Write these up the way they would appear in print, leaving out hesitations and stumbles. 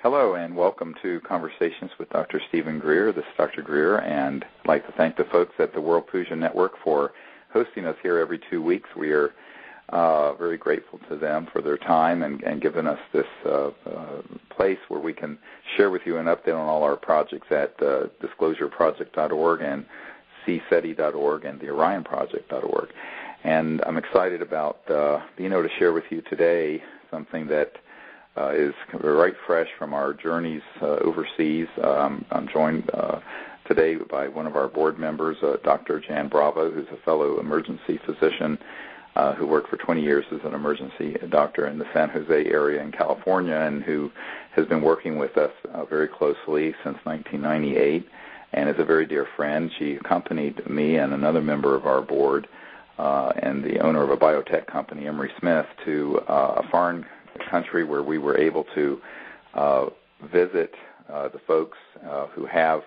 Hello, and welcome to Conversations with Dr. Stephen Greer. This is Dr. Greer, and I'd like to thank the folks at the World Puja Network for hosting us here every 2 weeks. We are very grateful to them for their time and giving us this place where we can share with you an update on all our projects at disclosureproject.org and cseti.org and the orionproject.org. And I'm excited about being able to share with you today something that is right fresh from our journeys overseas. I'm joined today by one of our board members, Dr. Jan Bravo, who's a fellow emergency physician who worked for 20 years as an emergency doctor in the San Jose area in California and who has been working with us very closely since 1998 and is a very dear friend. She accompanied me and another member of our board and the owner of a biotech company, Emery Smith, to a foreign country where we were able to visit the folks who have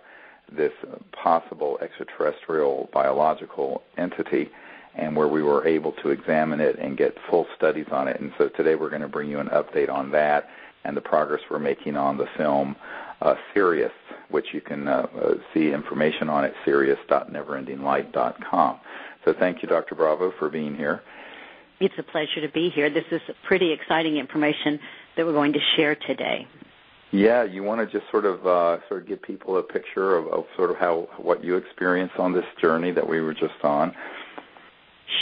this possible extraterrestrial biological entity and where we were able to examine it and get full studies on it. And so today we're going to bring you an update on that and the progress we're making on the film Sirius, which you can see information on at sirius.neverendinglight.com. So thank you, Dr. Bravo, for being here. It's a pleasure to be here. This is pretty exciting information that we're going to share today. Yeah, you want to just sort of give people a picture of sort of what you experienced on this journey that we were just on?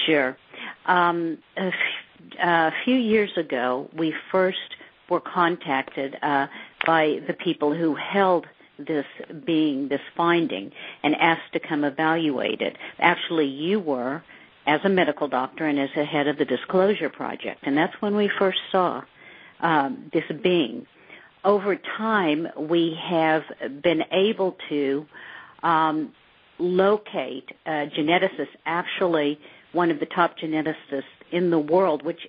Sure. A few years ago, we first were contacted by the people who held this being, this finding, and asked to come evaluate it. Actually, you were, as a medical doctor and as the head of the Disclosure Project, and that's when we first saw this being. Over time, we have been able to locate geneticists, actually one of the top geneticists in the world, which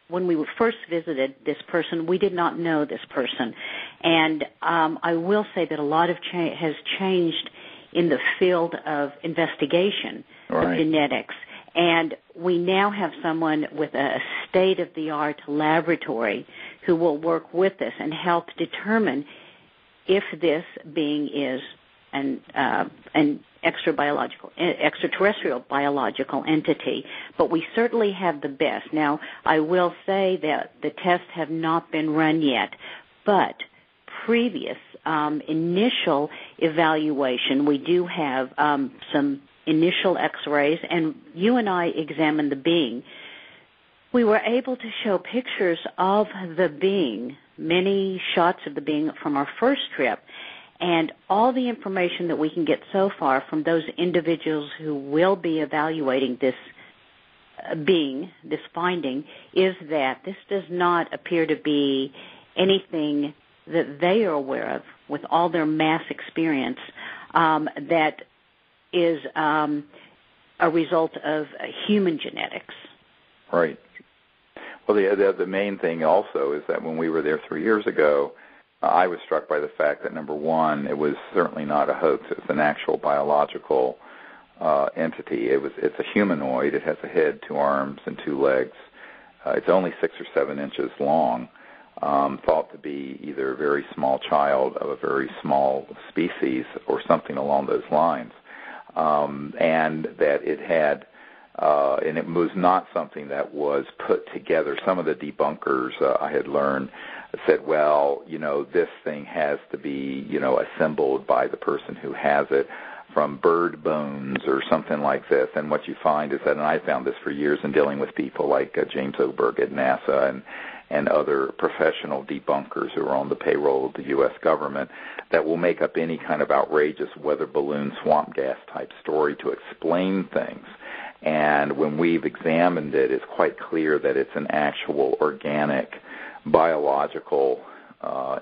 when we first visited this person, we did not know this person. And I will say that a lot has changed in the field of investigation of genetics. And we now have someone with a state-of-the-art laboratory who will work with us and help determine if this being is an extraterrestrial biological entity. But we certainly have the best. Now, I will say that the tests have not been run yet, but previous initial evaluation, we do have some initial x-rays, and you and I examined the being. We were able to show pictures of the being, many shots of the being from our first trip, and all the information that we can get so far from those individuals who will be evaluating this being, this finding, is that this does not appear to be anything that they are aware of with all their mass experience that is a result of human genetics. Right. Well, the main thing also is that when we were there 3 years ago, I was struck by the fact that, number one, it was certainly not a hoax. It was an actual biological entity. It's a humanoid. It has a head, 2 arms, and 2 legs. It's only 6 or 7 inches long, thought to be either a very small child of a very small species or something along those lines. And that it had, and it was not something that was put together. Some of the debunkers I had learned said, well, this thing has to be, assembled by the person who has it from bird bones or something like this. And what you find is that, and I found this for years in dealing with people like James Oberg at NASA and other professional debunkers who are on the payroll of the U.S. government, that will make up any kind of outrageous weather balloon swamp gas type story to explain things. And when we've examined it, it's quite clear that it's an actual organic, biological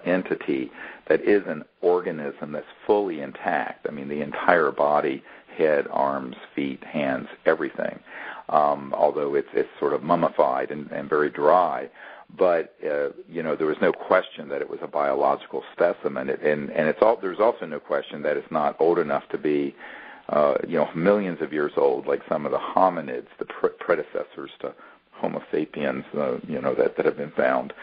entity that is an organism that's fully intact. I mean, the entire body, head, arms, feet, hands, everything, although it's sort of mummified and very dry. But, there was no question that it was a biological specimen. There's also no question that it's not old enough to be, millions of years old, like some of the hominids, the predecessors to Homo sapiens, that have been found.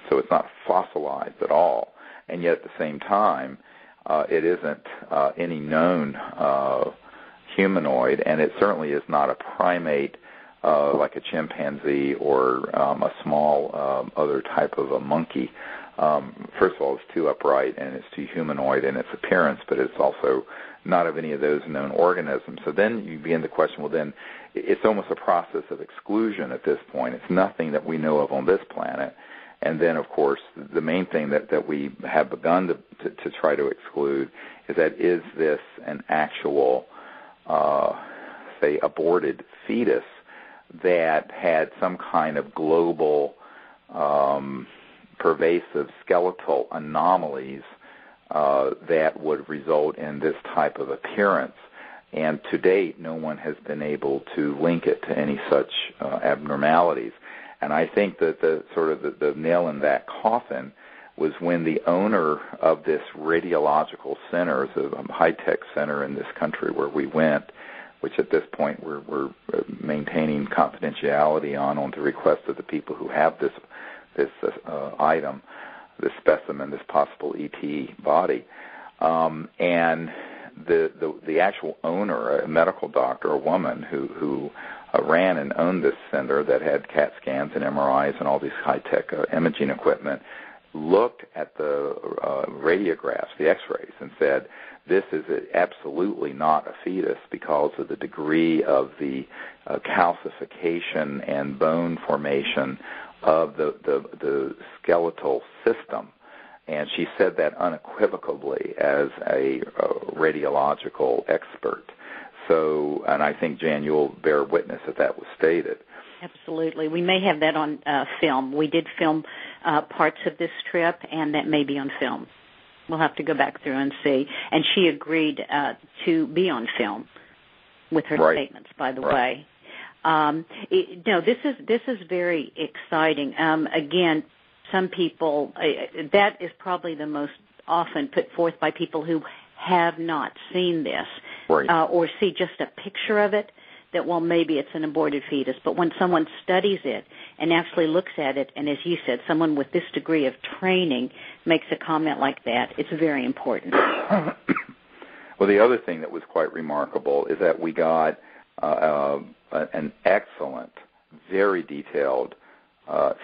So it's not fossilized at all. And yet at the same time, it isn't any known humanoid, and it certainly is not a primate like a chimpanzee or a small other type of a monkey. First of all, it's too upright and it's too humanoid in its appearance, but it's also not of any of those known organisms. So then you begin to question, well, then it's almost a process of exclusion at this point. It's nothing that we know of on this planet. And then, of course, the main thing that we have begun to try to exclude is that is this an actual, say, aborted fetus that had some kind of global pervasive skeletal anomalies that would result in this type of appearance. And to date, no one has been able to link it to any such abnormalities. And I think that the nail in that coffin was when the owner of this radiological center, it's a high-tech center in this country where we went, which at this point we're maintaining confidentiality on the request of the people who have this item, this specimen, this possible ET body. And the actual owner, a medical doctor, a woman who ran and owned this center that had CAT scans and MRIs and all these high-tech imaging equipment, looked at the radiographs, the x-rays, and said, this is absolutely not a fetus because of the degree of the calcification and bone formation of the skeletal system. And she said that unequivocally as a radiological expert. So, and I think, Jan, you'll bear witness that was stated. Absolutely. We may have that on film. We did film parts of this trip, and that may be on film. We'll have to go back through and see. And she agreed to be on film with her statements, by the way. This is very exciting. Again, some people, that is probably the most often put forth by people who have not seen this or see just a picture of it, that, well, maybe it's an aborted fetus. But when someone studies it and actually looks at it, and as you said, someone with this degree of training makes a comment like that, it's very important. Well, the other thing that was quite remarkable is that we got an excellent, very detailed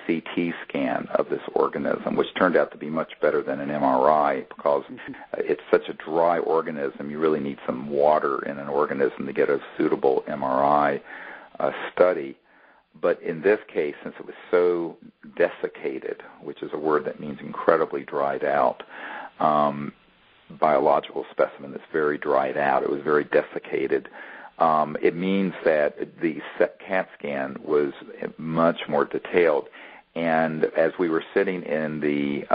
CT scan of this organism, which turned out to be much better than an MRI because it's such a dry organism. You really need some water in an organism to get a suitable MRI study. But in this case, since it was so desiccated, which is a word that means incredibly dried out, biological specimen that's very dried out, it was very desiccated. It means that the CAT scan was much more detailed. And as we were sitting in the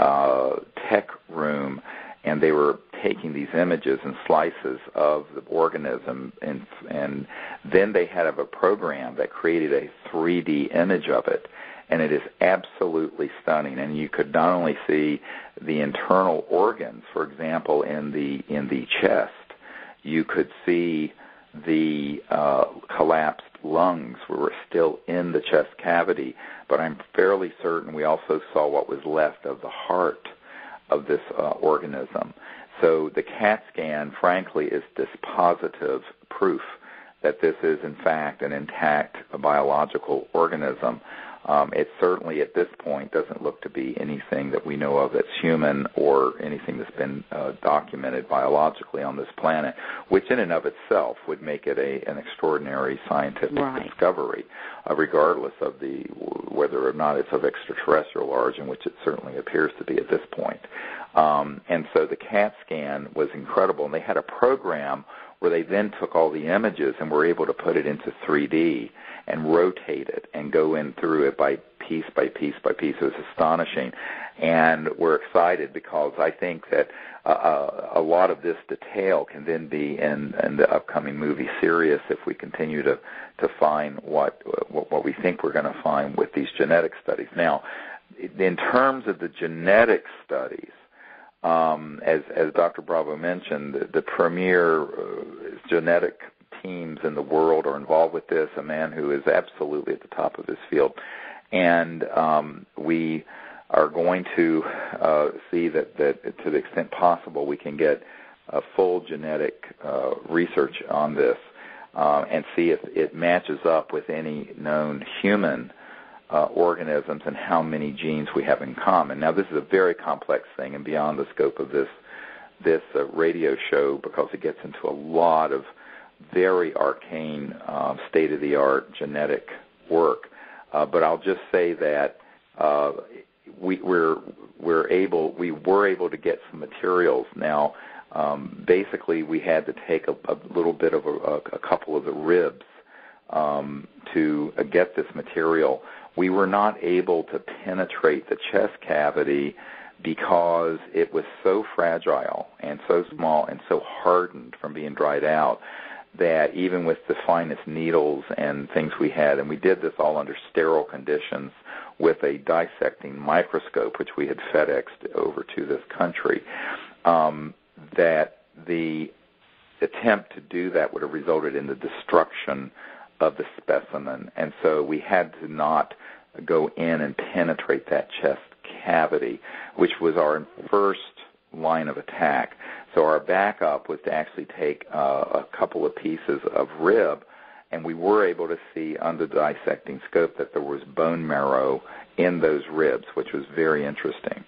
tech room and they were taking these images and slices of the organism, and then they had a program that created a 3D image of it, and it is absolutely stunning. And you could not only see the internal organs, for example, in the chest, you could see the collapsed lungs were still in the chest cavity, but I'm fairly certain we also saw what was left of the heart of this organism. So the CAT scan, frankly, is dispositive proof that this is, in fact, an intact biological organism. It certainly, at this point, doesn't look to be anything that we know of that's human or anything that's been documented biologically on this planet, which in and of itself would make it an extraordinary scientific discovery, regardless of whether or not it's of extraterrestrial origin, which it certainly appears to be at this point. And so the CAT scan was incredible, and they had a program where they then took all the images and were able to put it into 3D and rotate it and go in through it by piece by piece by piece. It was astonishing. And we're excited because I think that a lot of this detail can then be in the upcoming movie Sirius if we continue to find what we think we're going to find with these genetic studies. Now, in terms of the genetic studies, as Dr. Bravo mentioned, the premier genetic teams in the world are involved with this, a man who is absolutely at the top of his field. And we are going to see that to the extent possible we can get full genetic research on this and see if it matches up with any known human organisms and how many genes we have in common. Now, this is a very complex thing and beyond the scope of this radio show because it gets into a lot of very arcane, state-of-the-art genetic work. But I'll just say that we were able to get some materials. Now, basically, we had to take a little bit of a couple of the ribs to get this material. We were not able to penetrate the chest cavity because it was so fragile and so small and so hardened from being dried out that even with the finest needles and things we had, and we did this all under sterile conditions with a dissecting microscope, which we had FedExed over to this country, that the attempt to do that would have resulted in the destruction of the specimen. And so we had to not go in and penetrate that chest cavity, which was our first line of attack. So our backup was to actually take a couple of pieces of rib, and we were able to see under the dissecting scope that there was bone marrow in those ribs, which was very interesting.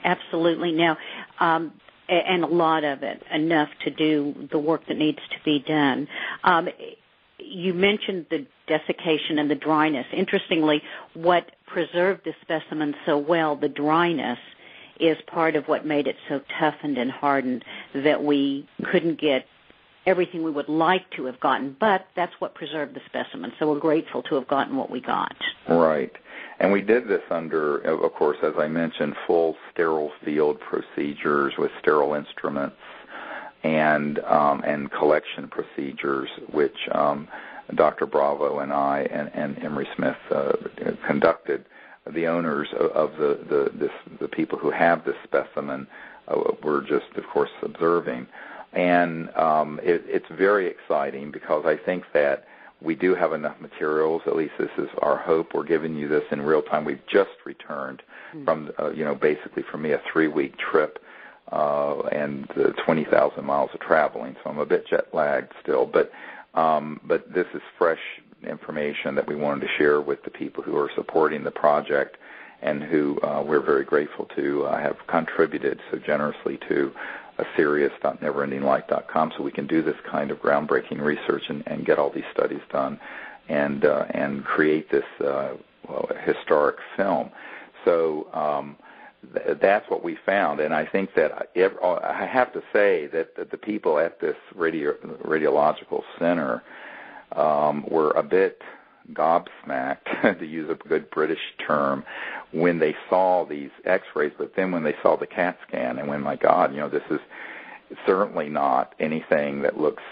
Absolutely. Now, and a lot of it, enough to do the work that needs to be done. You mentioned the desiccation and the dryness. Interestingly, what preserved the specimen so well, the dryness, is part of what made it so toughened and hardened that we couldn't get everything we would like to have gotten, but that's what preserved the specimen. So we're grateful to have gotten what we got. Right. And we did this under, of course, as I mentioned, full sterile field procedures with sterile instruments and collection procedure, which Dr. Bravo and I and Emery Smith conducted. The owners of the people who have this specimen were just, of course, observing. And it's very exciting because I think that we do have enough materials. At least this is our hope. We're giving you this in real time. We've just returned from, basically for me, a 3-week trip and 20,000 miles of traveling. So I'm a bit jet lagged still, but this is fresh information that we wanted to share with the people who are supporting the project and who we're very grateful to have contributed so generously to Sirius.neverendinglight.com so we can do this kind of groundbreaking research and get all these studies done and create this historic film. So that's what we found, and I think that I have to say that the people at this radiological center were a bit gobsmacked, to use a good British term, when they saw these X-rays, but then when they saw the CAT scan and went, my God, this is certainly not anything that looks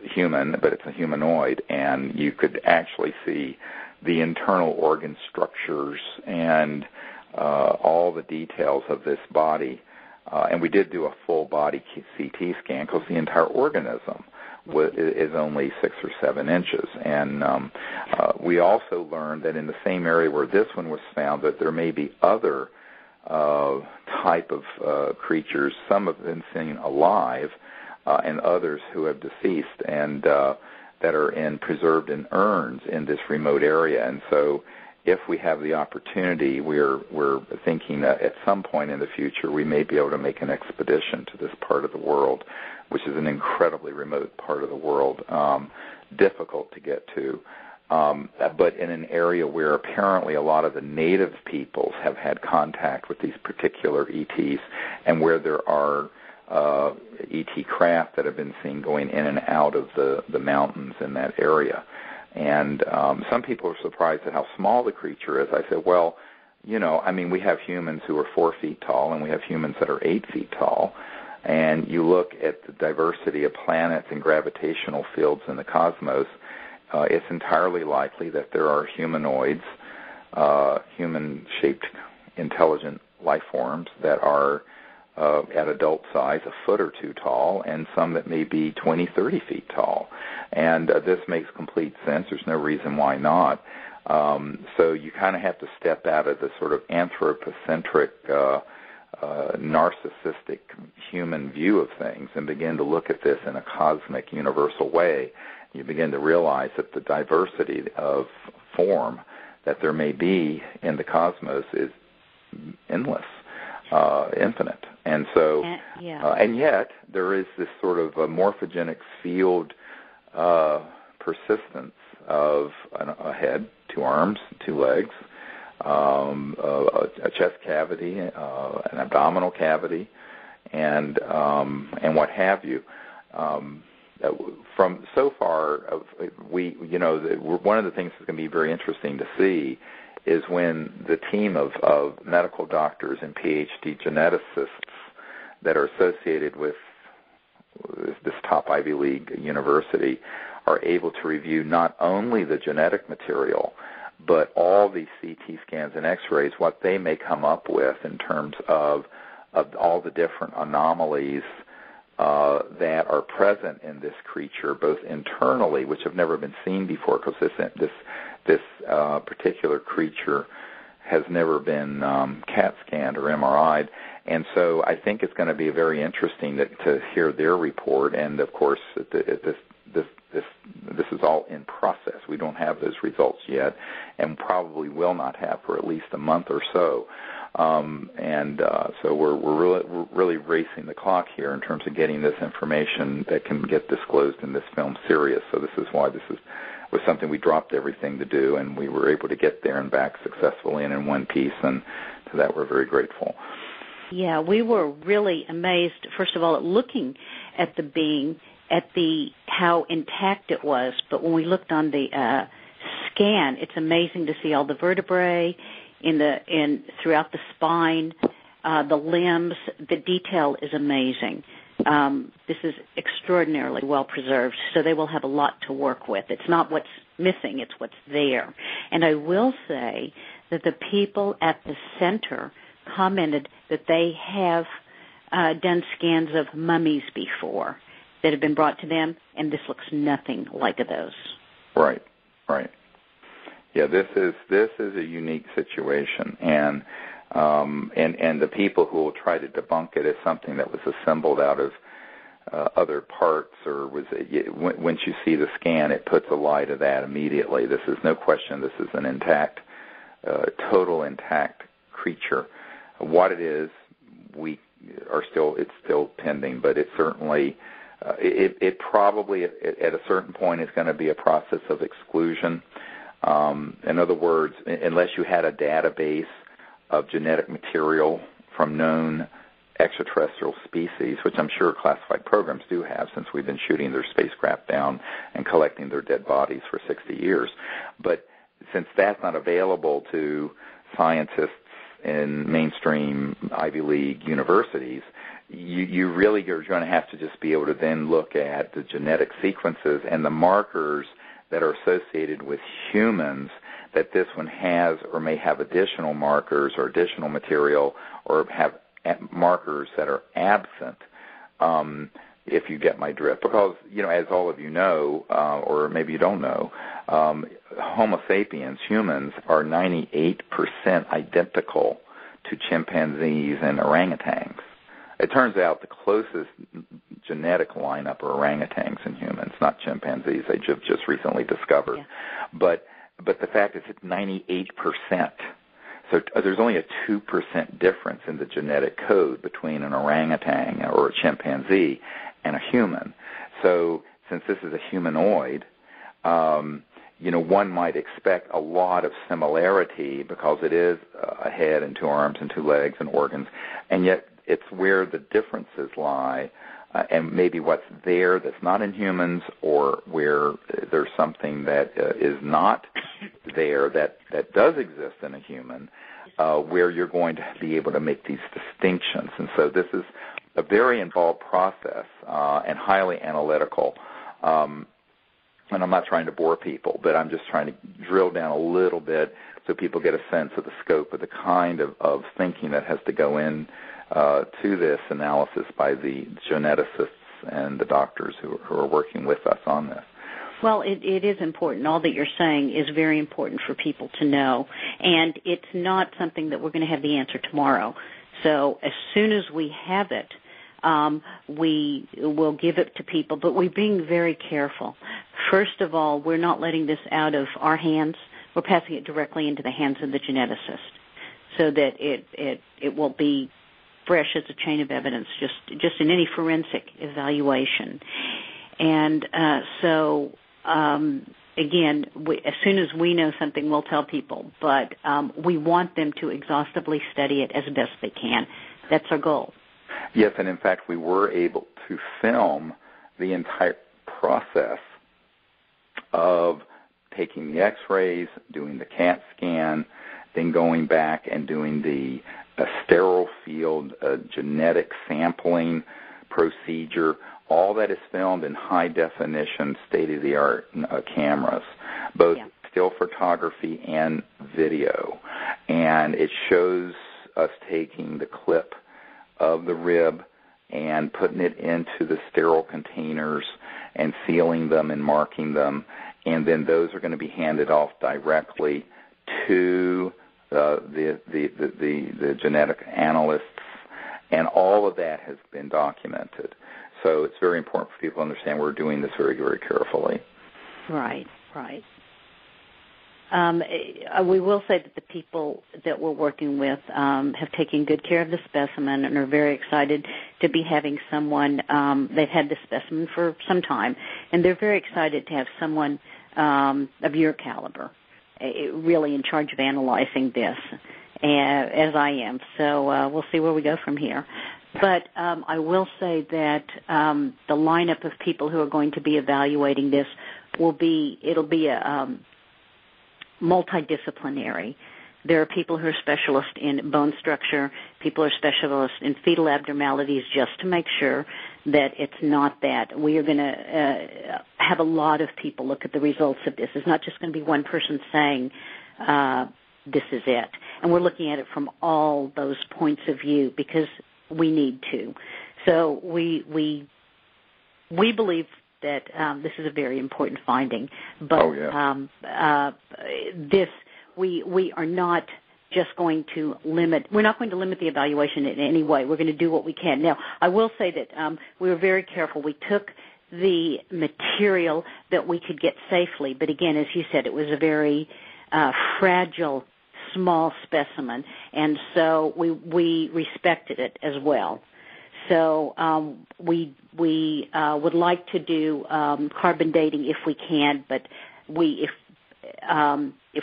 human, but it's a humanoid, and you could actually see the internal organ structures and all the details of this body. And we did do a full body CT scan because the entire organism is only 6 or 7 inches. And we also learned that in the same area where this one was found that there may be other type of creatures, some have been seen alive and others who have deceased and that are preserved in urns in this remote area. And so if we have the opportunity, we're thinking that at some point in the future we may be able to make an expedition to this part of the world, which is an incredibly remote part of the world, difficult to get to, but in an area where apparently a lot of the native peoples have had contact with these particular ETs and where there are ET craft that have been seen going in and out of the mountains in that area. And some people are surprised at how small the creature is. I said, well, we have humans who are 4 feet tall and we have humans that are 8 feet tall. And you look at the diversity of planets and gravitational fields in the cosmos, it's entirely likely that there are humanoids, human-shaped intelligent life forms that are at adult size, 1 foot or 2 tall, and some that may be 20, 30 feet tall. And this makes complete sense. There's no reason why not. So you kind of have to step out of the sort of anthropocentric, narcissistic human view of things and begin to look at this in a cosmic, universal way. You begin to realize that the diversity of form that there may be in the cosmos is endless, infinite. And so, and yet there is this sort of a morphogenic field persistence of a head, 2 arms, 2 legs, a chest cavity, an abdominal cavity, and what have you. From so far, one of the things that's going to be very interesting to see is when the team of medical doctors and PhD geneticists that are associated with this top Ivy League university are able to review not only the genetic material, but all these CT scans and X-rays, what they may come up with in terms of all the different anomalies that are present in this creature, both internally, which have never been seen before, because this particular creature has never been CAT scanned or MRI'd, and so I think it's going to be very interesting to hear their report. And of course, this is all in process. We don't have those results yet, and probably will not have for at least a month or so. So we're really racing the clock here in terms of getting this information that can get disclosed in this film serious. So this is why was something we dropped everything to do, and we were able to get there and back successfully and in one piece, and to that we're very grateful. Yeah, we were really amazed, first of all, at looking at the being, at how intact it was. But when we looked on the scan, it's amazing to see all the vertebrae throughout the spine, the limbs. The detail is amazing. This is extraordinarily well preserved, so they will have a lot to work with. It's not what's missing, it's what's there. And I will say that the people at the center commented that they have done scans of mummies before that have been brought to them, and this looks nothing like those. Right. Yeah, this is a unique situation, and the people who will try to debunk it as something that was assembled out of other parts, or once you see the scan, it puts a lie to that immediately. This is no question. This is an intact, total intact creature. What it is, it's still pending, but it certainly. It probably at a certain point is going to be a process of exclusion. In other words, unless you had a database of genetic material from known extraterrestrial species, which I'm sure classified programs do have since we've been shooting their spacecraft down and collecting their dead bodies for 60 years. But since that's not available to scientists in mainstream Ivy League universities, you really are going to have to just be able to then look at the genetic sequences and the markers that are associated with humans that this one has, or may have additional markers or additional material, or have markers that are absent, if you get my drift. Because, as all of you know, or maybe you don't know, Homo sapiens, humans, are 98% identical to chimpanzees and orangutans. It turns out the closest genetic lineup are orangutans and humans, not chimpanzees. They just recently discovered. Yeah. But the fact is it's 98%. So there's only a 2% difference in the genetic code between an orangutan or a chimpanzee and a human. So since this is a humanoid, one might expect a lot of similarity because it is a head and 2 arms and 2 legs and organs, and yet it's where the differences lie, and maybe what's there that's not in humans, or where there's something that is not there that does exist in a human, where you're going to be able to make these distinctions. And so this is a very involved process and highly analytical. And I'm not trying to bore people, but I'm just trying to drill down a little bit so people get a sense of the scope of the kind of thinking that has to go in to this analysis by the geneticists and the doctors who are working with us on this. Well, it is important. All that you're saying is very important for people to know, and it's not something that we're going to have the answer tomorrow. So as soon as we have it, we will give it to people, but we're being very careful. First of all, we're not letting this out of our hands. We're passing it directly into the hands of the geneticist so that it will be fresh as a chain of evidence, just in any forensic evaluation. And again, as soon as we know something, we'll tell people, but we want them to exhaustively study it as best they can. That's our goal. Yes, and in fact, we were able to film the entire process of taking the x-rays, doing the CAT scan, then going back and doing the sterile field genetic sampling procedure. All that is filmed in high-definition, state-of-the-art cameras, both still photography and video. And it shows us taking the clip of the rib and putting it into the sterile containers and sealing them and marking them. And then those are going to be handed off directly to the genetic analysts. And all of that has been documented. So it's very important for people to understand we're doing this very, very carefully. Right. We will say that the people that we're working with have taken good care of the specimen and are very excited to be having someone, they've had the specimen for some time, and they're very excited to have someone of your caliber really in charge of analyzing this, as I am. So we'll see where we go from here. But I will say that the lineup of people who are going to be evaluating this it'll be a multidisciplinary. There are people who are specialists in bone structure, people are specialists in fetal abnormalities, just to make sure that it's not that. We are going to have a lot of people look at the results of this. It's not just going to be one person saying, this is it. And we're looking at it from all those points of view because we need to. So we believe that this is a very important finding. But we are not just going to limit. We're not going to limit the evaluation in any way. We're going to do what we can. Now, I will say that we were very careful. We took the material that we could get safely, but again, as you said, it was a very fragile, small specimen, and so we respected it as well. So we would like to do carbon dating if we can, but if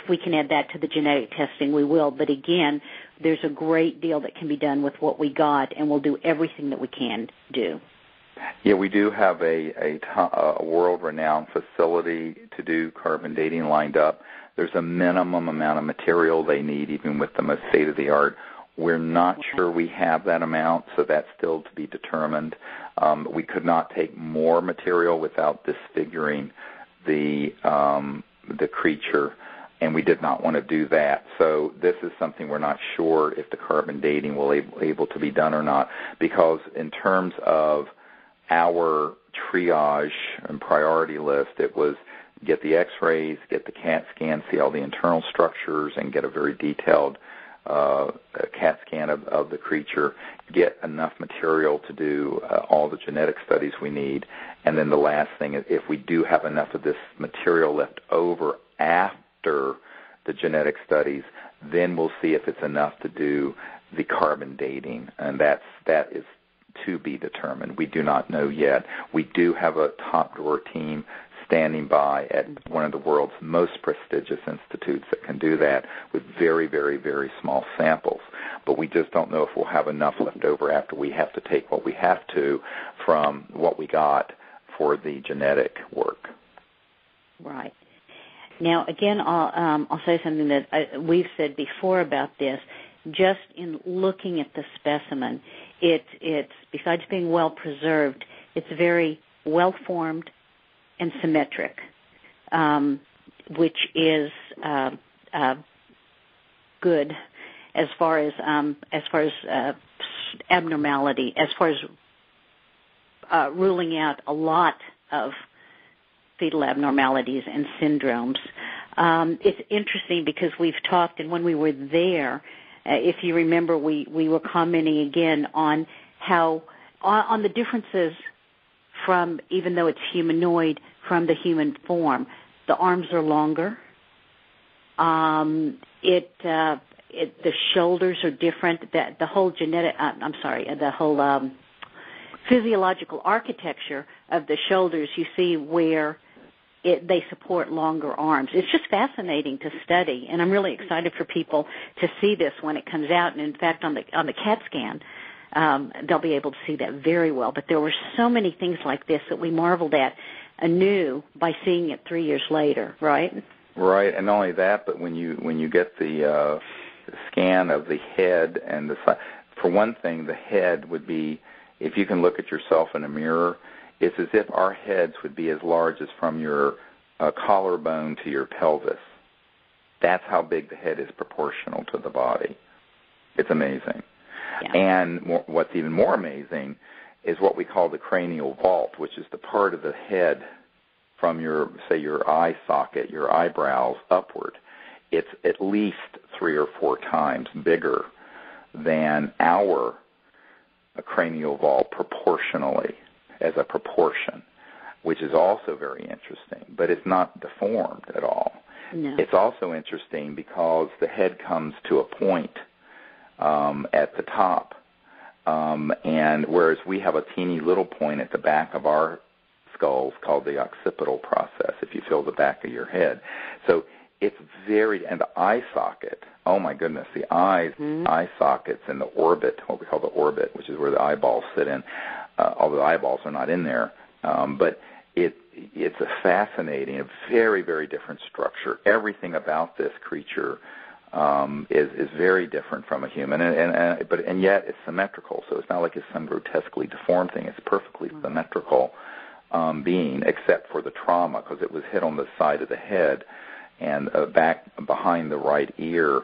we can add that to the genetic testing, we will. But again, there's a great deal that can be done with what we got, and we'll do everything that we can do. Yeah, we do have a world-renowned facility to do carbon dating lined up. There's a minimum amount of material they need, even with the most state-of-the-art. We're not sure we have that amount, so that's still to be determined. We could not take more material without disfiguring the creature, and we did not want to do that. So this is something we're not sure if the carbon dating will able to be done or not, because in terms of our triage and priority list, it was get the x-rays, get the CAT scan, see all the internal structures, and get a very detailed CAT scan of the creature, get enough material to do all the genetic studies we need, and then the last thing is if we do have enough of this material left over after the genetic studies, then we'll see if it's enough to do the carbon dating, and that is to be determined. We do not know yet. We do have a top-drawer team standing by at one of the world's most prestigious institutes that can do that with very, very, very small samples. But we just don't know if we'll have enough left over after we have to take what we have to from what we got for the genetic work. Right. Now, again, I'll say something that we've said before about this. Just in looking at the specimen, it's besides being well preserved, it's very well formed and symmetric, which is good as far as abnormality, as far as ruling out a lot of fetal abnormalities and syndromes. It's interesting because we've talked, and when we were there, if you remember, we were commenting again on how, on the differences from, even though it's humanoid, from the human form. The arms are longer. The shoulders are different. The whole physiological architecture of the shoulders, you see where they support longer arms. It's just fascinating to study, and I'm really excited for people to see this when it comes out. And in fact, on the CAT scan, they'll be able to see that very well. But there were so many things like this that we marveled at anew by seeing it 3 years later, right? Right, and not only that, but when you get the scan of the head and for one thing, the head would be, if you can look at yourself in a mirror, it's as if our heads would be as large as from your collarbone to your pelvis. That's how big the head is proportional to the body. It's amazing. Yeah. And what's even more amazing is what we call the cranial vault, which is the part of the head from your eye socket, your eyebrows upward. It's at least 3 or 4 times bigger than our cranial vault proportionally, as a proportion, which is also very interesting. But it's not deformed at all. No. It's also interesting because the head comes to a point at the top, and whereas we have a teeny little point at the back of our skulls called the occipital process, if you feel the back of your head. So it's and the eye socket, oh my goodness, the eye sockets and the orbit, what we call the orbit, which is where the eyeballs sit in, although the eyeballs are not in there, but it's a fascinating, a very, very different structure. Everything about this creature is very different from a human, and yet it's symmetrical, so it's not like it's some grotesquely deformed thing. It's perfectly symmetrical being, except for the trauma, because it was hit on the side of the head, and back behind the right ear,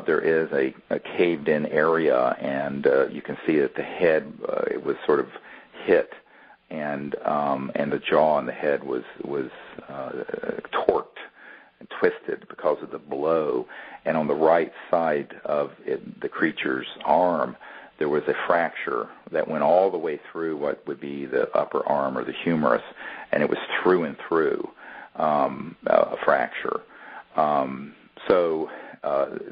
there is a caved-in area, and you can see that the head it was sort of hit, and the jaw and the head was torqued and twisted because of the blow. And on the right side of the creature's arm, there was a fracture that went all the way through what would be the upper arm or the humerus, and it was through and through a fracture. So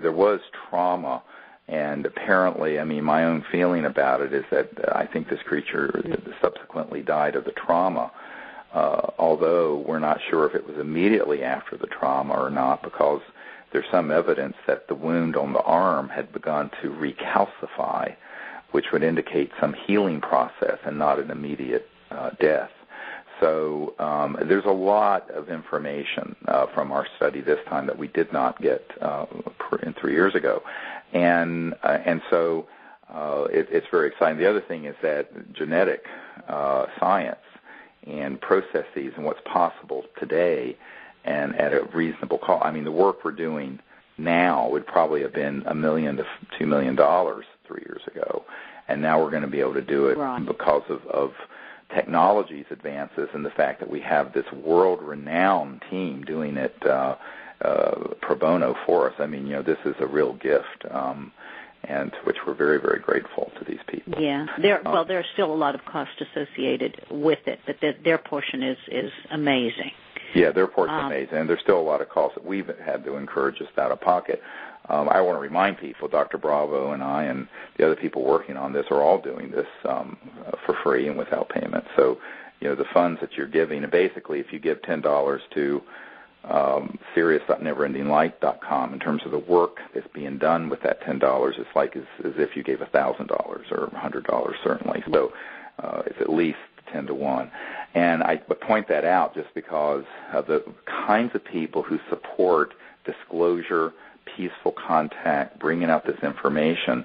there was trauma, and apparently, I mean, my own feeling about it is that I think this creature subsequently died of the trauma, although we're not sure if it was immediately after the trauma or not, because there's some evidence that the wound on the arm had begun to recalcify, which would indicate some healing process and not an immediate death. So there's a lot of information from our study this time that we did not get 3 years ago, and so it's very exciting. The other thing is that genetic science and processes and what's possible today, and at a reasonable cost. I mean, the work we're doing now would probably have been $1 million to $2 million 3 years ago, and now we're going to be able to do it because of technology's advances and the fact that we have this world-renowned team doing it pro bono for us. I mean, this is a real gift, and to which we're very, very grateful to these people. Yeah. There's still a lot of cost associated with it, but their portion is amazing. Yeah, their portion's amazing, and there's still a lot of costs that we've had to incur just out of pocket. I want to remind people, Dr. Bravo and I and the other people working on this are all doing this for free and without payment. So, the funds that you're giving, and basically if you give $10 to serious.neverendinglight.com in terms of the work that's being done with that $10, it's like as if you gave $1,000 or $100 certainly. So it's at least 10 to 1. And I point that out just because of the kinds of people who support disclosure, peaceful contact, bringing out this information.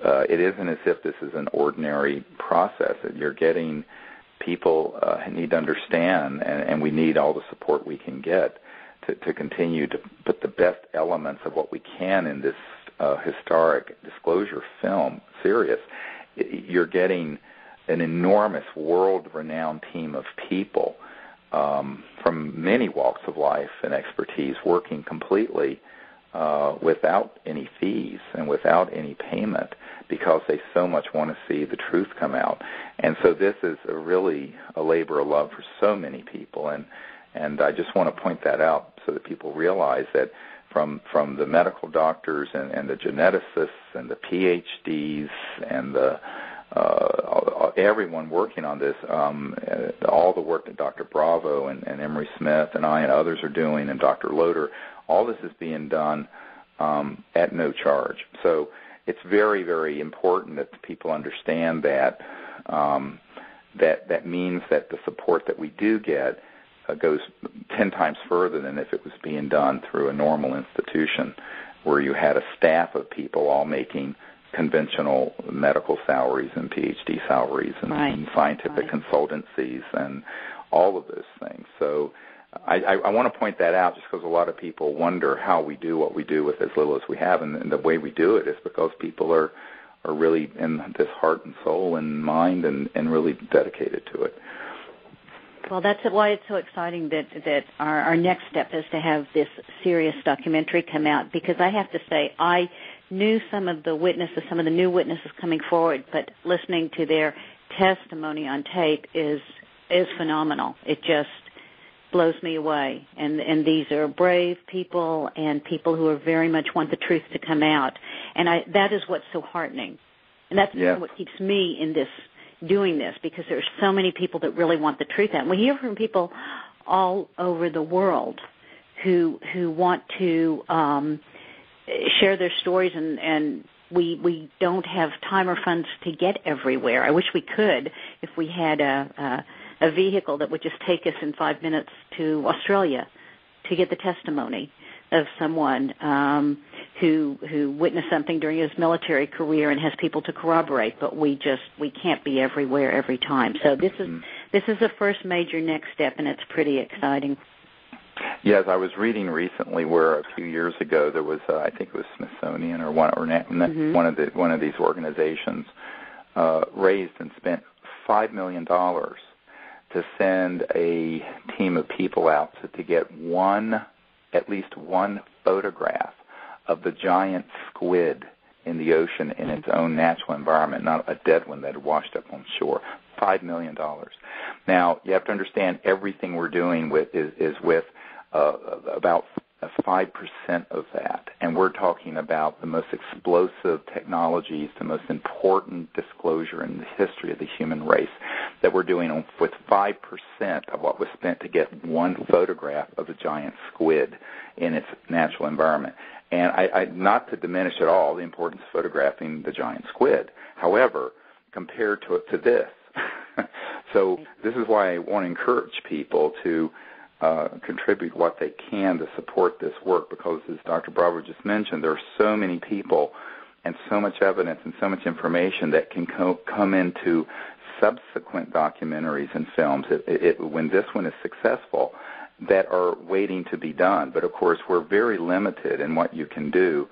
It isn't as if this is an ordinary process. You're getting people need to understand, and we need all the support we can get to continue to put the best elements of what we can in this historic disclosure film, Sirius. You're getting an enormous world-renowned team of people from many walks of life and expertise working completely without any fees and without any payment because they so much want to see the truth come out. And so this is really a labor of love for so many people. And I just want to point that out so that people realize that from the medical doctors and the geneticists and the PhDs and the everyone working on this, all the work that Dr. Bravo and Emery Smith and I and others are doing, and Dr. Loader, all this is being done at no charge. So it's very, very important that people understand that that means that the support that we do get goes 10 times further than if it was being done through a normal institution where you had a staff of people all making conventional medical salaries and PhD salaries and scientific consultancies and all of those things. So I want to point that out just because a lot of people wonder how we do what we do with as little as we have, and the way we do it is because people are really in this heart and soul and mind and really dedicated to it. Well, that's why it's so exciting that our next step is to have this serious documentary come out, because I have to say I knew some of the witnesses, some of the new witnesses coming forward, but listening to their testimony on tape is phenomenal. It just blows me away. And these are brave people and people who are very much want the truth to come out. And that is what's so heartening. And that's what keeps me in this, doing this, because there's so many people that really want the truth out. And we hear from people all over the world who want to share their stories, and we don't have time or funds to get everywhere. I wish we could if we had a vehicle that would just take us in 5 minutes to Australia to get the testimony of someone who witnessed something during his military career and has people to corroborate, but we can't be everywhere every time. So this is the first major next step, and it's pretty exciting. Yes, I was reading recently where a few years ago there was, I think it was Smithsonian or one of these organizations raised and spent $5 million to send a team of people out to get at least one photograph of the giant squid in the ocean in its own natural environment, not a dead one that had washed up on shore. $5 million. Now, you have to understand everything we're doing is with about 5% of that, and we're talking about the most explosive technologies, the most important disclosure in the history of the human race that we're doing with 5% of what was spent to get one photograph of a giant squid in its natural environment. And I not to diminish at all the importance of photographing the giant squid. However, compared to this, so this is why I want to encourage people to contribute what they can to support this work, because as Dr. Bravo just mentioned, there are so many people and so much evidence and so much information that can come into subsequent documentaries and films when this one is successful that are waiting to be done. But, of course, we're very limited in what you can do.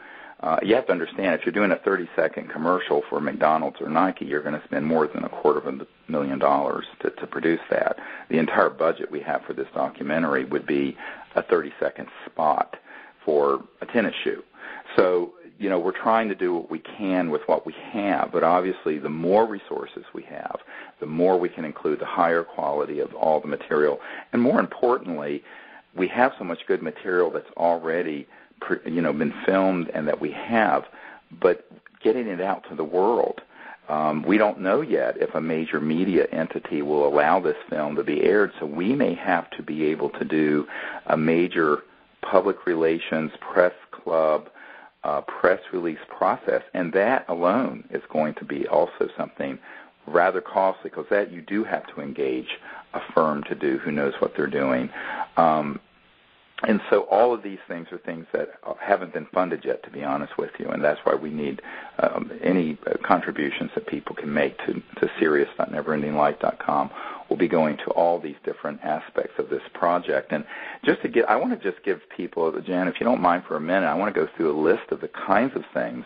You have to understand, if you're doing a 30-second commercial for McDonald's or Nike, you're going to spend more than $250,000 to produce that. The entire budget we have for this documentary would be a 30-second spot for a tennis shoe. So, we're trying to do what we can with what we have, but obviously the more resources we have, the more we can include the higher quality of all the material. And more importantly, we have so much good material that's already been filmed and that we have, but getting it out to the world. We don't know yet if a major media entity will allow this film to be aired, so we may have to be able to do a major public relations press club press release process, and that alone is going to be also something rather costly, because that you do have to engage a firm to do who knows what they're doing. And so all of these things are things that haven't been funded yet, to be honest with you, and that's why we need any contributions that people can make to serious.neverendinglight.com. We'll be going to all these different aspects of this project. And I want to just give people, Jan, if you don't mind for a minute, I want to go through a list of the kinds of things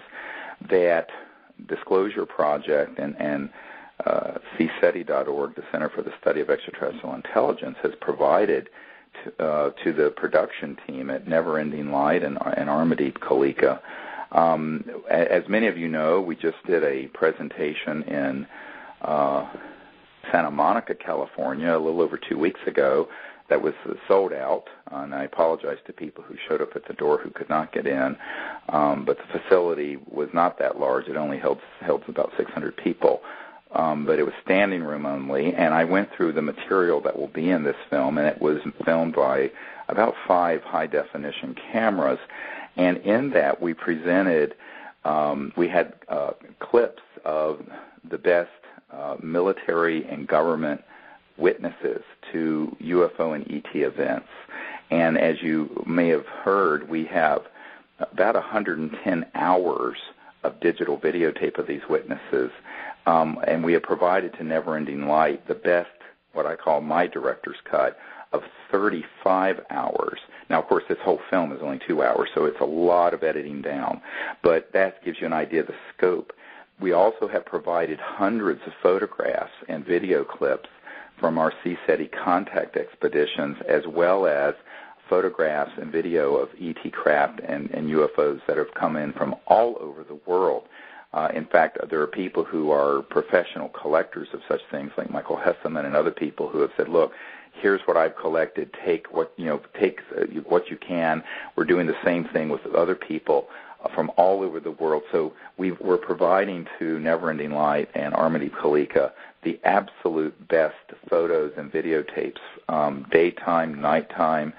that Disclosure Project and CSETI.org, the Center for the Study of Extraterrestrial Intelligence, has provided to the production team at Never Ending Light and Armadillo Kalika. As many of you know, we just did a presentation in Santa Monica, California, a little over 2 weeks ago that was sold out, and I apologize to people who showed up at the door who could not get in, but the facility was not that large. It only held about 600 people, but it was standing room only, and I went through the material that will be in this film, and it was filmed by about 5 high-definition cameras, and in that we presented, we had clips of the best military and government witnesses to UFO and ET events. And as you may have heard, we have about 110 hours of digital videotape of these witnesses, and we have provided to Never Ending Light the best, what I call my director's cut, of 35 hours. Now, of course, this whole film is only 2 hours, so it's a lot of editing down, but that gives you an idea of the scope. We also have provided hundreds of photographs and video clips from our CSETI contact expeditions, as well as photographs and video of ET craft and UFOs that have come in from all over the world. In fact, there are people who are professional collectors of such things, like Michael Hesseman and other people who have said, look, here's what I've collected, take what you can. We're doing the same thing with other people from all over the world. So we're providing to Never Ending Light and Armadillo Kalika the absolute best photos and videotapes, daytime, nighttime,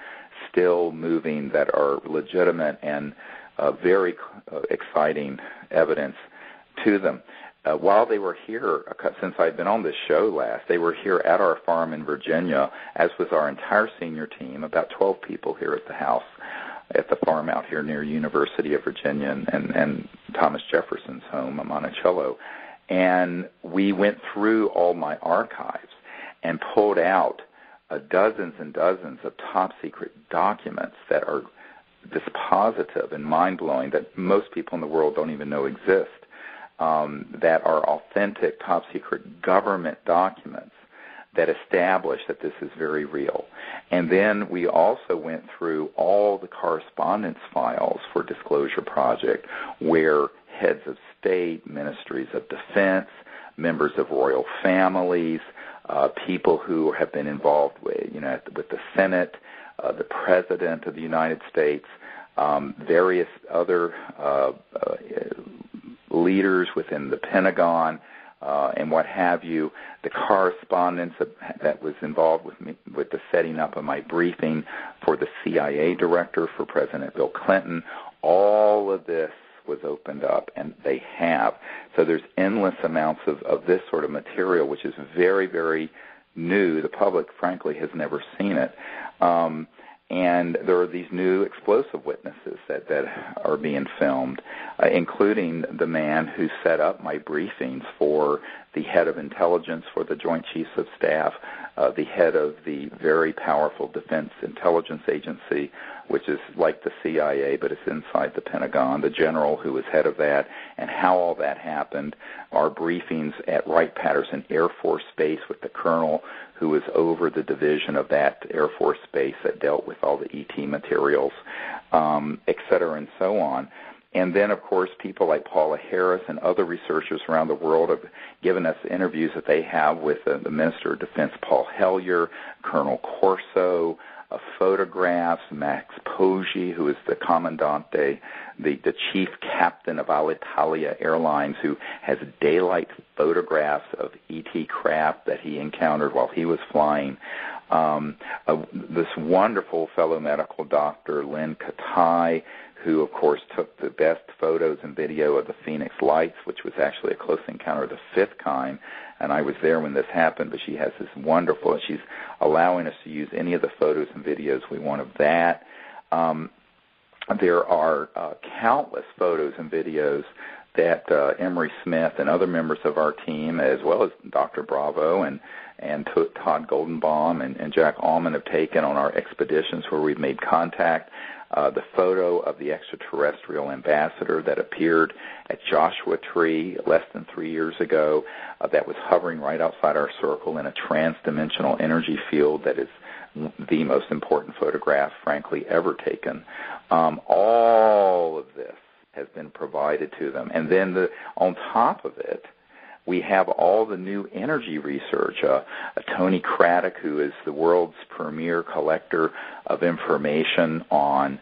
still moving, that are legitimate and very exciting evidence to them. While they were here, since I've been on this show last, they were here at our farm in Virginia, as was our entire senior team, about 12 people here at the house, at the farm out here near University of Virginia and Thomas Jefferson's home, Monticello. And we went through all my archives and pulled out dozens and dozens of top-secret documents that are dispositive and mind-blowing, that most people in the world don't even know exist, that are authentic, top-secret government documents that establish that this is very real. And then we also went through all the correspondence files for Disclosure Project, where heads of state, ministries of defense, members of royal families, people who have been involved with the Senate, the President of the United States, various other leaders within the Pentagon, and what have you, the correspondence that was involved with me with the setting up of my briefing for the CIA director for President Bill Clinton. All of this was opened up, and they have. So there's endless amounts of this sort of material, which is very, very new. The public, frankly, has never seen it. And there are these new explosive witnesses that are being filmed, including the man who set up my briefings for the head of intelligence for the Joint Chiefs of Staff, the head of the very powerful Defense Intelligence Agency, which is like the CIA, but it's inside the Pentagon, the general who was head of that, and how all that happened. Our briefings at Wright-Patterson Air Force Base with the colonel who was over the division of that Air Force Base that dealt with all the ET materials, et cetera, and so on. And then, of course, people like Paula Harris and other researchers around the world have given us interviews that they have with the Minister of Defense, Paul Hellyer, Colonel Corso, photographs, Max Poggi, who is the Commandante, the chief captain of Alitalia Airlines, who has daylight photographs of ET craft that he encountered while he was flying. This wonderful fellow medical doctor, Lynn Katai, who, of course, took the best photos and video of the Phoenix Lights, which was actually a close encounter of the fifth kind, and I was there when this happened, but she has this wonderful, she's allowing us to use any of the photos and videos we want of that. There are countless photos and videos that Emery Smith and other members of our team, as well as Dr. Bravo and Todd Goldenbaum and Jack Allman, have taken on our expeditions where we've made contact the photo of the extraterrestrial ambassador that appeared at Joshua Tree less than 3 years ago, that was hovering right outside our circle in a trans-dimensional energy field that is the most important photograph, frankly, ever taken. All of this has been provided to them. And then on top of it, we have all the new energy research. Tony Craddock, who is the world's premier collector of information on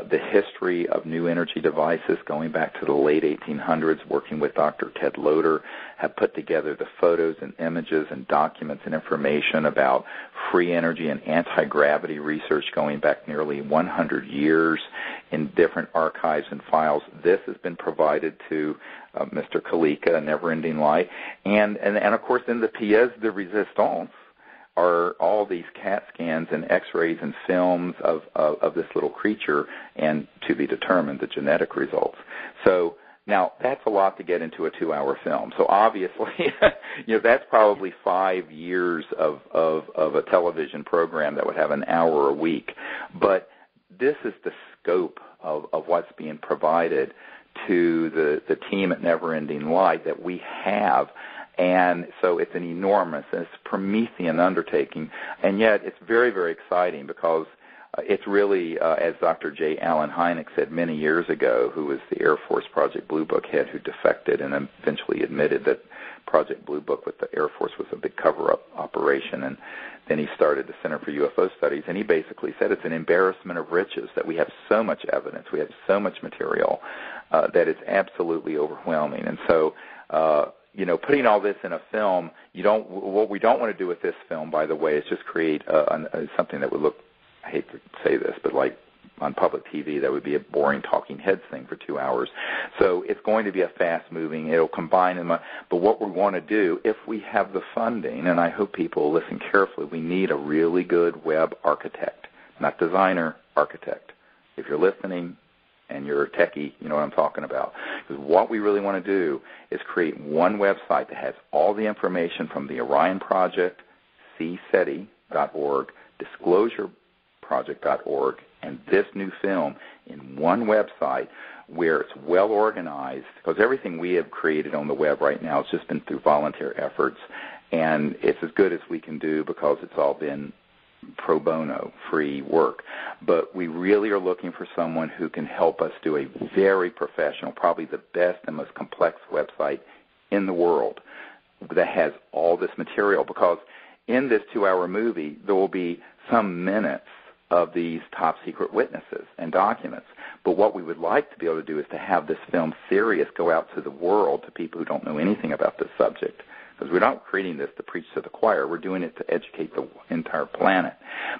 the history of new energy devices going back to the late 1800s, working with Dr. Ted Loder, have put together the photos and images and documents and information about free energy and anti-gravity research going back nearly 100 years in different archives and files. This has been provided to Mr. Kalika, Never Ending Light. And of course, in the pièce de résistance are all these CAT scans and X-rays and films of this little creature, and to be determined, the genetic results. So now that's a lot to get into a 2-hour film. So obviously, that's probably 5 years of a television program that would have an hour a week. But this is the scope of what's being provided to the team at Never Ending Light that we have. And so it's an enormous, it's Promethean undertaking, and yet it's very, very exciting because it's really, as Dr. J. Allen Hynek said many years ago, who was the Air Force Project Blue Book head who defected and eventually admitted that Project Blue Book with the Air Force was a big cover-up operation, and then he started the Center for UFO Studies, and he basically said it's an embarrassment of riches that we have so much evidence, we have so much material that it's absolutely overwhelming. And so, putting all this in a film, what we don't want to do with this film, by the way, is just create something that would look, I hate to say this, but like on public TV, that would be a boring talking heads thing for 2 hours. So it's going to be a fast-moving, it'll combine them. But what we want to do, if we have the funding, and I hope people listen carefully, we need a really good web architect, not designer, architect. If you're listening and you're a techie, you know what I'm talking about. Because what we really want to do is create one website that has all the information from the Orion Project, CSETI.org, DisclosureProject.org, and this new film in one website where it's well organized, because everything we have created on the web right now has just been through volunteer efforts, and it's as good as we can do because it's all been pro bono, free work. But we really are looking for someone who can help us do a very professional, probably the best and most complex website in the world that has all this material, because in this 2-hour movie there will be some minutes of these top-secret witnesses and documents. But what we would like to be able to do is to have this film series go out to the world, to people who don't know anything about this subject. Because we're not creating this to preach to the choir. We're doing it to educate the entire planet.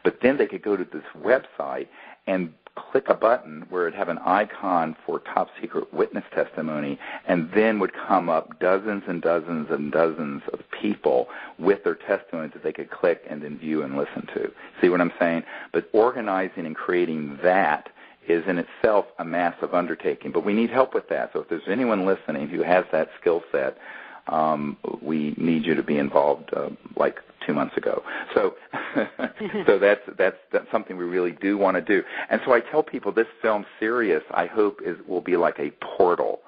But then they could go to this website and click a button where it'd have an icon for top-secret witness testimony, and then would come up dozens and dozens and dozens of people with their testimonies that they could click and then view and listen to. See what I'm saying? But organizing and creating that is in itself a massive undertaking. But we need help with that. So if there's anyone listening who has that skill set, we need you to be involved like 2 months ago. So so that's something we really do want to do. And so I tell people this film series, I hope, will be like a portal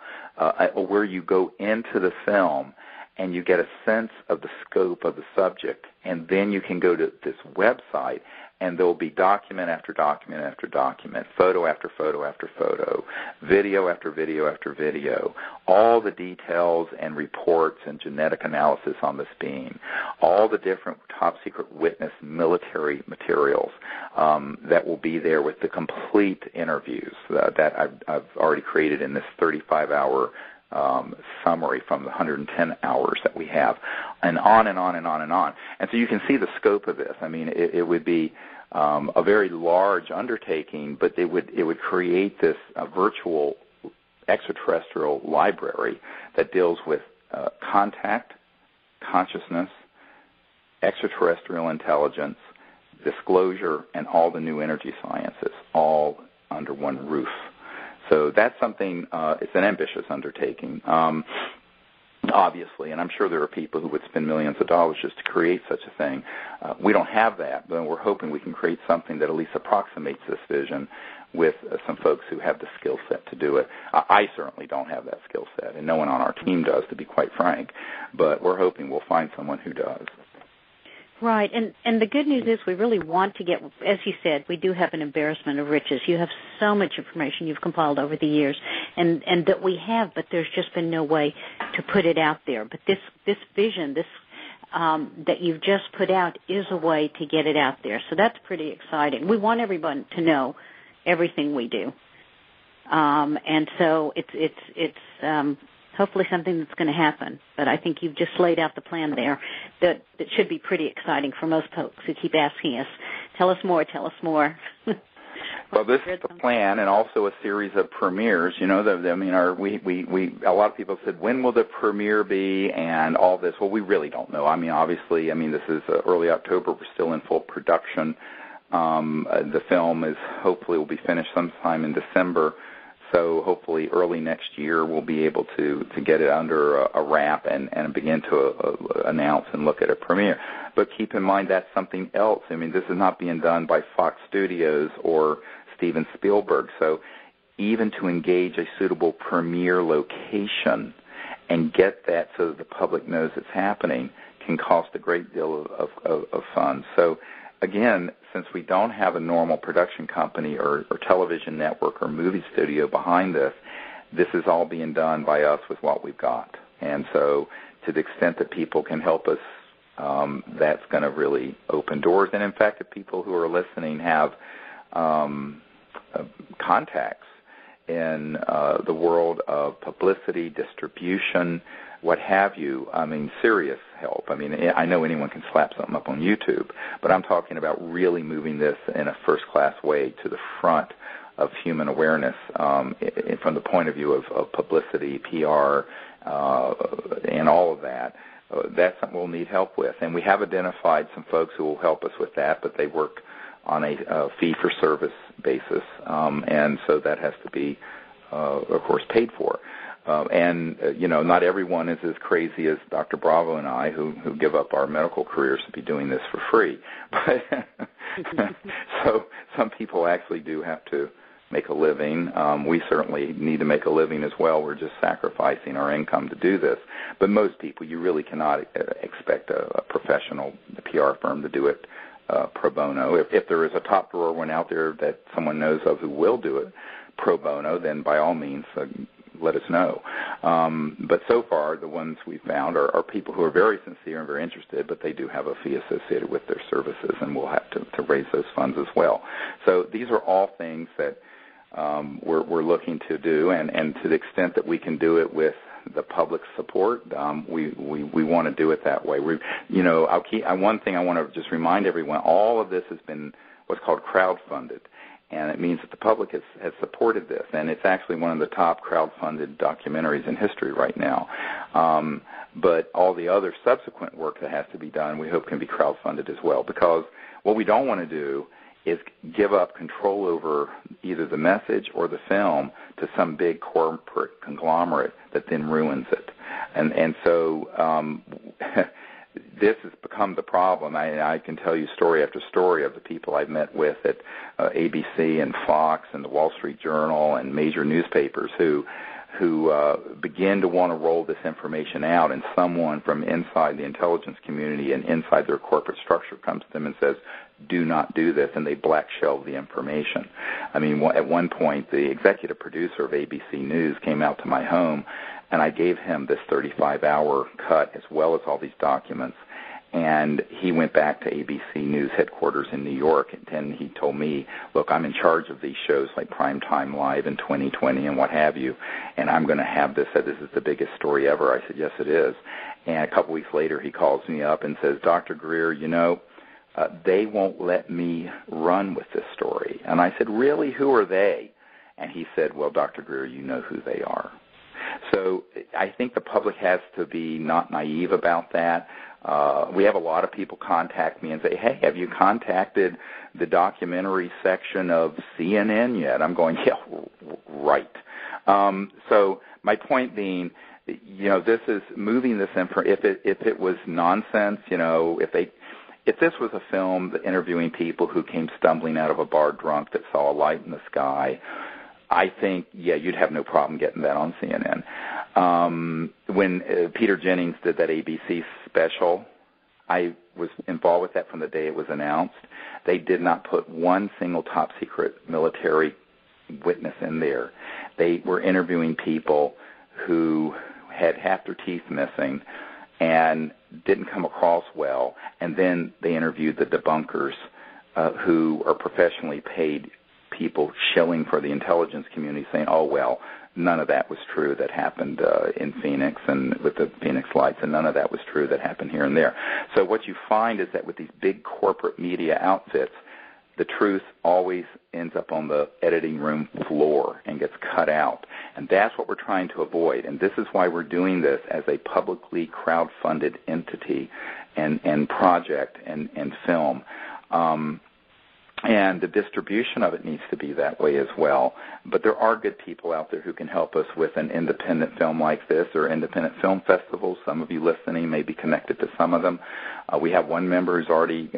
where you go into the film and you get a sense of the scope of the subject, and then you can go to this website, and there will be document after document after document, photo after photo after photo, video after video after video, all the details and reports and genetic analysis on this being, all the different top-secret witness military materials that will be there with the complete interviews that I've already created in this 35-hour summary from the 110 hours that we have, and on and on and on and on. And so you can see the scope of this. I mean, it would be a very large undertaking, but it would create this virtual extraterrestrial library that deals with contact, consciousness, extraterrestrial intelligence, disclosure, and all the new energy sciences, all under one roof. So that's something, it's an ambitious undertaking, obviously, and I'm sure there are people who would spend millions of dollars just to create such a thing. We don't have that, but we're hoping we can create something that at least approximates this vision with some folks who have the skill set to do it. I certainly don't have that skill set, and no one on our team does, to be quite frank, but we're hoping we'll find someone who does. Right, and the good news is we really want to get, as you said, we do have an embarrassment of riches. You have so much information you've compiled over the years, and that we have, but there's just been no way to put it out there. But this vision, that you've just put out is a way to get it out there. So that's pretty exciting. We want everyone to know everything we do. And so it's hopefully something that's going to happen. But I think you've just laid out the plan there that should be pretty exciting for most folks who keep asking us, tell us more, tell us more. Well, this is the plan, and also a series of premieres. You know, a lot of people said, when will the premiere be, and all this. Well, we really don't know. I mean, obviously, this is early October. We're still in full production. The film hopefully will be finished sometime in December. So hopefully early next year we'll be able to get it under a wrap and begin to announce and look at a premiere. But keep in mind that's something else. This is not being done by Fox Studios or Steven Spielberg. So even to engage a suitable premiere location and get that so that the public knows it's happening can cost a great deal of funds. So again, since we don't have a normal production company or television network or movie studio behind this, this is all being done by us with what we've got. And so to the extent that people can help us, that's going to really open doors. And in fact, if people who are listening have contacts in the world of publicity, distribution, what have you, serious help. I know anyone can slap something up on YouTube, but I'm talking about really moving this in a first-class way to the front of human awareness from the point of view of publicity, PR, and all of that. That's something we'll need help with. And we have identified some folks who will help us with that, but they work on a fee-for-service basis, and so that has to be, of course, paid for. Not everyone is as crazy as Dr. Bravo and I, who give up our medical careers to be doing this for free. But so some people actually do have to make a living. We certainly need to make a living as well. We're just sacrificing our income to do this. But most people, you really cannot expect a professional PR firm to do it pro bono. If there is a top drawer one out there that someone knows of who will do it pro bono, then by all means, let us know. But so far, the ones we've found are people who are very sincere and very interested, but they do have a fee associated with their services, and we'll have to raise those funds as well. So these are all things that we're looking to do, and to the extent that we can do it with the public support, we want to do it that way. One thing I want to just remind everyone, all of this has been what's called crowdfunded. And it means that the public has supported this, and it's actually one of the top crowdfunded documentaries in history right now. But all the other subsequent work that has to be done, we hope can be crowdfunded as well, because what we don't want to do is give up control over either the message or the film to some big corporate conglomerate that then ruins it. And so this has become the problem. I can tell you story after story of the people I've met with at ABC and Fox and the Wall Street Journal and major newspapers who begin to want to roll this information out, and someone from inside the intelligence community and inside their corporate structure comes to them and says, do not do this, and they black shelve the information. At one point, the executive producer of ABC News came out to my home, and I gave him this 35-hour cut as well as all these documents. And he went back to ABC News headquarters in New York, and he told me, look, I'm in charge of these shows like Primetime Live in 2020 and what have you, and I'm going to have this, this is the biggest story ever. I said, yes, it is. And a couple weeks later, he calls me up and says, Dr. Greer, they won't let me run with this story. And I said, really? Who are they? And he said, well, Dr. Greer, you know who they are. So I think the public has to be not naive about that. We have a lot of people contact me and say, hey, have you contacted the documentary section of CNN yet? I'm going, yeah, right. So my point being, this is moving this if it was nonsense, if this was a film interviewing people who came stumbling out of a bar drunk that saw a light in the sky, I think, yeah, you'd have no problem getting that on CNN. When Peter Jennings did that ABC special, I was involved with that from the day it was announced. They did not put one single top-secret military witness in there. They were interviewing people who had half their teeth missing and didn't come across well, and then they interviewed the debunkers who are professionally paid people shilling for the intelligence community, saying, oh, well, none of that was true that happened in Phoenix and with the Phoenix Lights, and none of that was true that happened here and there. So what you find is that with these big corporate media outfits, the truth always ends up on the editing room floor and gets cut out. And that's what we're trying to avoid. And this is why we're doing this as a publicly crowd-funded entity and project and film. And the distribution of it needs to be that way as well. But there are good people out there who can help us with an independent film like this or independent film festivals. Some of you listening may be connected to some of them. We have one member who's already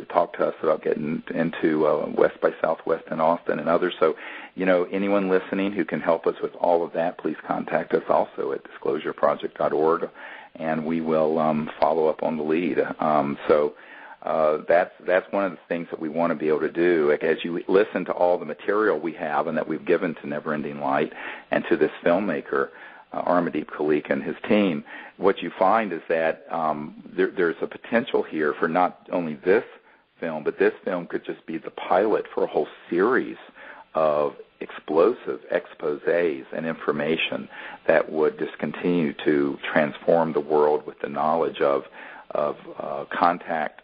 talked to us about getting into West by Southwest in Austin and others. So, you know, anyone listening who can help us with all of that, please contact us also at disclosureproject.org, and we will follow up on the lead. That's one of the things that we want to be able to do. As you listen to all the material we have and that we've given to Never Ending Light and to this filmmaker, Armadeep Khalik and his team, what you find is that there's a potential here for not only this film, but this film could just be the pilot for a whole series of explosive exposés and information that would just continue to transform the world with the knowledge of contact,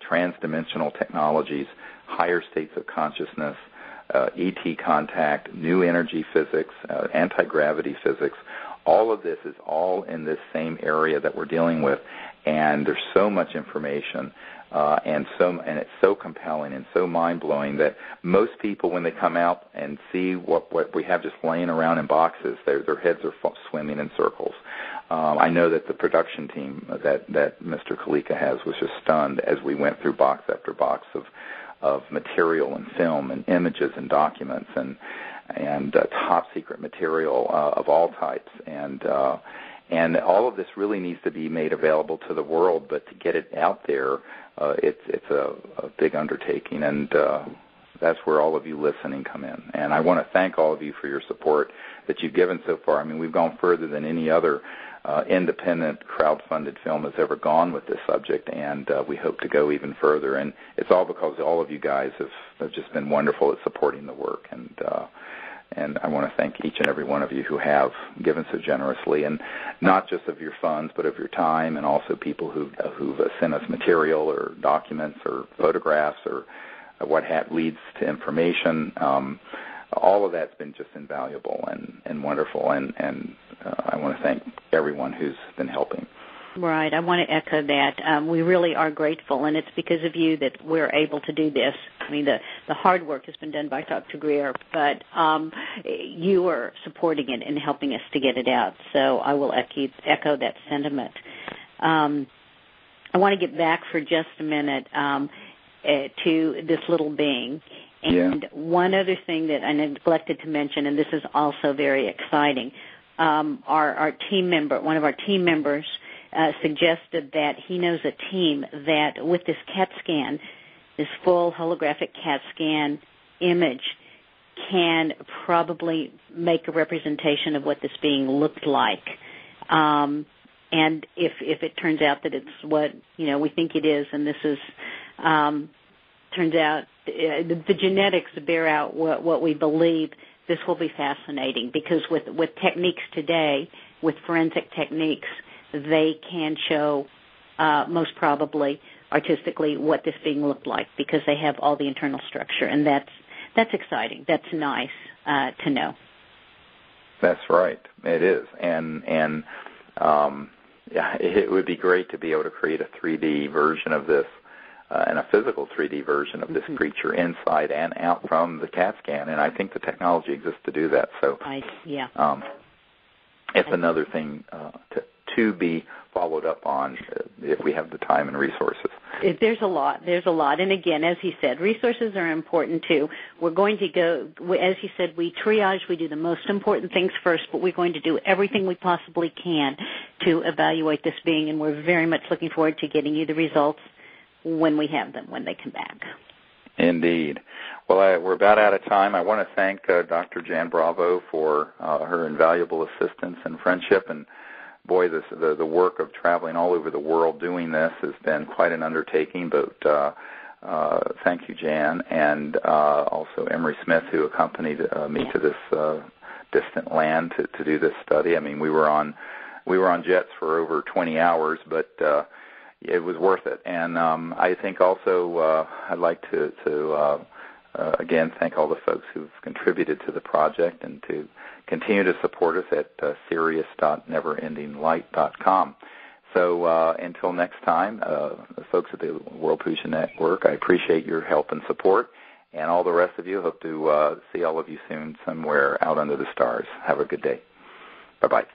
transdimensional technologies, higher states of consciousness, ET contact, new energy physics, anti-gravity physics. All of this is all in this same area that we're dealing with, and there's so much information, and it's so compelling and so mind-blowing that most people, when they come out and see what we have just laying around in boxes, their heads are swimming in circles. I know that the production team that Mr. Kalika has was just stunned as we went through box after box of material and film and images and documents and top secret material of all types, and all of this really needs to be made available to the world. But to get it out there, it's a big undertaking, and that's where all of you listening come in. And I want to thank all of you for your support that you've given so far. I mean, we've gone further than any other independent crowd-funded film has ever gone with this subject, and we hope to go even further. And it's all because all of you guys have just been wonderful at supporting the work. And I want to thank each and every one of you who have given so generously, and not just of your funds, but of your time, and also people who've sent us material or documents or photographs or what leads to information. All of that's been just invaluable and wonderful, and I want to thank everyone who's been helping. Right. I want to echo that. We really are grateful, and it's because of you that we're able to do this. I mean, the hard work has been done by Dr. Greer, but you are supporting it and helping us to get it out. So I will echo that sentiment. I want to get back for just a minute to this little being. And one other thing that I neglected to mention, and this is also very exciting, our team member, one of our team members, suggested that he knows a team that with this CAT scan, this full holographic CAT scan image, can probably make a representation of what this being looked like. And if it turns out that it's what we think it is, and this is turns out the genetics bear out what we believe, this will be fascinating, because with techniques today, with forensic techniques, they can show most probably artistically what this being looked like, because they have all the internal structure, and that's exciting. That's nice to know. That's right. It is, and it would be great to be able to create a 3D version of this. And a physical 3D version of this creature inside and out from the CAT scan, and I think the technology exists to do that. So, it's another thing to be followed up on if we have the time and resources. There's a lot. And again, as he said, resources are important too. We're going to go, as he said, we triage, we do the most important things first, but we're going to do everything we possibly can to evaluate this being, and we're very much looking forward to getting you the results when we have them, when they come back. Indeed. Well, we're about out of time. I want to thank Dr. Jan Bravo for her invaluable assistance and friendship. And boy, the work of traveling all over the world doing this has been quite an undertaking. But thank you, Jan, and also Emery Smith, who accompanied me to this distant land to do this study. I mean, we were on jets for over 20 hours, but it was worth it. And I think also I'd like to again thank all the folks who've contributed to the project and to continue to support us at serious.neverendinglight.com. So until next time, folks at the World Puja Network, I appreciate your help and support. And all the rest of you, hope to see all of you soon somewhere out under the stars. Have a good day. Bye-bye.